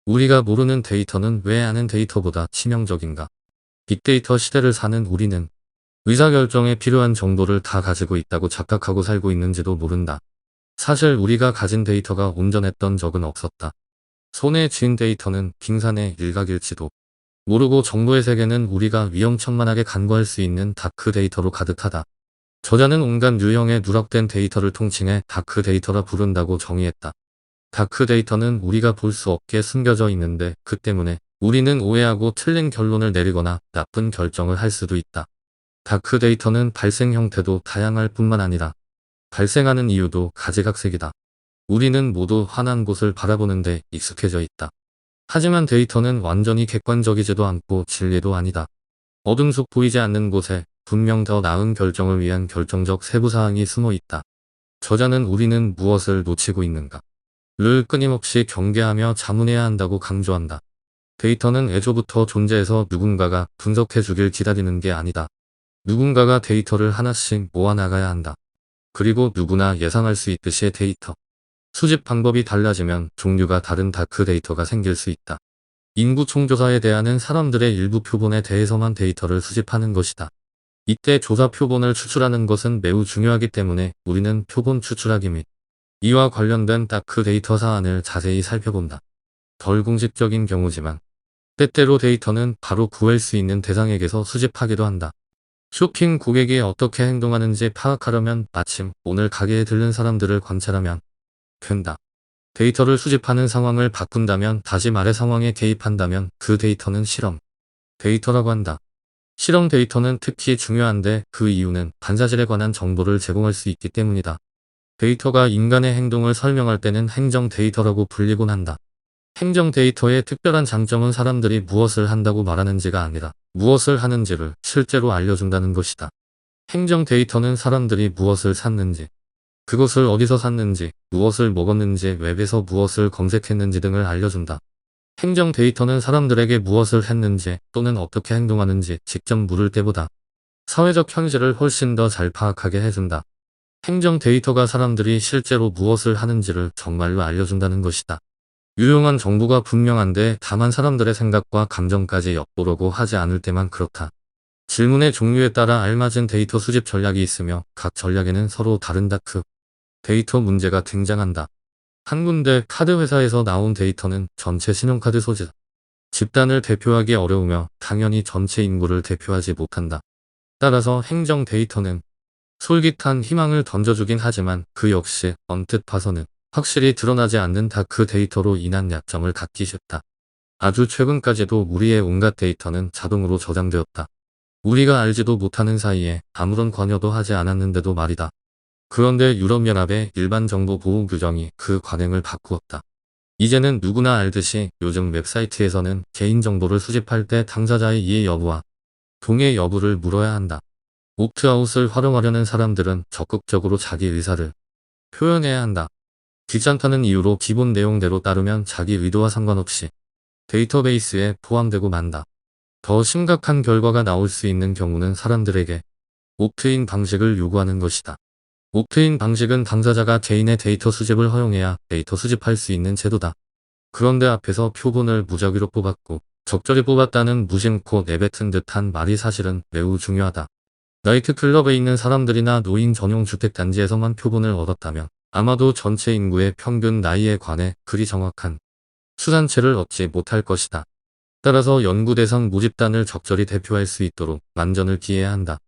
우리가 모르는 데이터는 왜 아는 데이터보다 치명적인가? 빅데이터 시대를 사는 우리는 의사결정에 필요한 정보를 다 가지고 있다고 착각하고 살고 있는지도 모른다. 사실 우리가 가진 데이터가 온전했던 적은 없었다. 손에 쥔 데이터는 빙산의 일각일지도 모르고 정보의 세계는 우리가 위험천만하게 간과할 수 있는 다크 데이터로 가득하다. 저자는 온갖 유형의 누락된 데이터를 통칭해 다크 데이터라 부른다고 정의했다. 다크 데이터는 우리가 볼 수 없게 숨겨져 있는데 그 때문에 우리는 오해하고 틀린 결론을 내리거나 나쁜 결정을 할 수도 있다. 다크 데이터는 발생 형태도 다양할 뿐만 아니라 발생하는 이유도 가지각색이다. 우리는 모두 환한 곳을 바라보는데 익숙해져 있다. 하지만 데이터는 완전히 객관적이지도 않고 진리도 아니다. 어둠 속 보이지 않는 곳에 분명 더 나은 결정을 위한 결정적 세부사항이 숨어 있다. 저자는 우리는 무엇을 놓치고 있는가? 를 끊임없이 경계하며 자문해야 한다고 강조한다. 데이터는 애초부터 존재해서 누군가가 분석해 주길 기다리는 게 아니다. 누군가가 데이터를 하나씩 모아나가야 한다. 그리고 누구나 예상할 수 있듯이 데이터 수집 방법이 달라지면 종류가 다른 다크 데이터가 생길 수 있다. 인구 총조사에 대하는 사람들의 일부 표본에 대해서만 데이터를 수집하는 것이다. 이때 조사 표본을 추출하는 것은 매우 중요하기 때문에 우리는 표본 추출하기 및 이와 관련된 다크 데이터 사안을 자세히 살펴본다. 덜 공식적인 경우지만 때때로 데이터는 바로 구할 수 있는 대상에게서 수집하기도 한다. 쇼핑 고객이 어떻게 행동하는지 파악하려면 마침 오늘 가게에 들른 사람들을 관찰하면 된다. 데이터를 수집하는 상황을 바꾼다면, 다시 말해 상황에 개입한다면 그 데이터는 실험 데이터라고 한다. 실험 데이터는 특히 중요한데 그 이유는 반사질에 관한 정보를 제공할 수 있기 때문이다. 데이터가 인간의 행동을 설명할 때는 행정 데이터라고 불리곤 한다. 행정 데이터의 특별한 장점은 사람들이 무엇을 한다고 말하는지가 아니라 무엇을 하는지를 실제로 알려준다는 것이다. 행정 데이터는 사람들이 무엇을 샀는지, 그것을 어디서 샀는지, 무엇을 먹었는지, 웹에서 무엇을 검색했는지 등을 알려준다. 행정 데이터는 사람들에게 무엇을 했는지 또는 어떻게 행동하는지 직접 물을 때보다 사회적 현실을 훨씬 더 잘 파악하게 해준다. 행정 데이터가 사람들이 실제로 무엇을 하는지를 정말로 알려준다는 것이다. 유용한 정보가 분명한데 다만 사람들의 생각과 감정까지 엿보려고 하지 않을 때만 그렇다. 질문의 종류에 따라 알맞은 데이터 수집 전략이 있으며 각 전략에는 서로 다른 다크 데이터 문제가 등장한다. 한 군데 카드 회사에서 나온 데이터는 전체 신용카드 소지 집단을 대표하기 어려우며 당연히 전체 인구를 대표하지 못한다. 따라서 행정 데이터는 솔깃한 희망을 던져주긴 하지만 그 역시 언뜻 봐서는 확실히 드러나지 않는 다크 데이터로 인한 약점을 갖기 쉽다. 아주 최근까지도 우리의 온갖 데이터는 자동으로 저장되었다. 우리가 알지도 못하는 사이에 아무런 관여도 하지 않았는데도 말이다. 그런데 유럽연합의 일반 정보 보호 규정이 그 관행을 바꾸었다. 이제는 누구나 알듯이 요즘 웹사이트에서는 개인정보를 수집할 때 당사자의 이해 여부와 동의 여부를 물어야 한다. 옵트아웃을 활용하려는 사람들은 적극적으로 자기 의사를 표현해야 한다. 귀찮다는 이유로 기본 내용대로 따르면 자기 의도와 상관없이 데이터베이스에 포함되고 만다. 더 심각한 결과가 나올 수 있는 경우는 사람들에게 옵트인 방식을 요구하는 것이다. 옵트인 방식은 당사자가 개인의 데이터 수집을 허용해야 데이터 수집할 수 있는 제도다. 그런데 앞에서 표본을 무작위로 뽑았고 적절히 뽑았다는 무심코 내뱉은 듯한 말이 사실은 매우 중요하다. 나이트클럽에 있는 사람들이나 노인 전용 주택단지에서만 표본을 얻었다면 아마도 전체 인구의 평균 나이에 관해 그리 정확한 수산체를 얻지 못할 것이다. 따라서 연구 대상 모집단을 적절히 대표할 수 있도록 만전을 기해야 한다.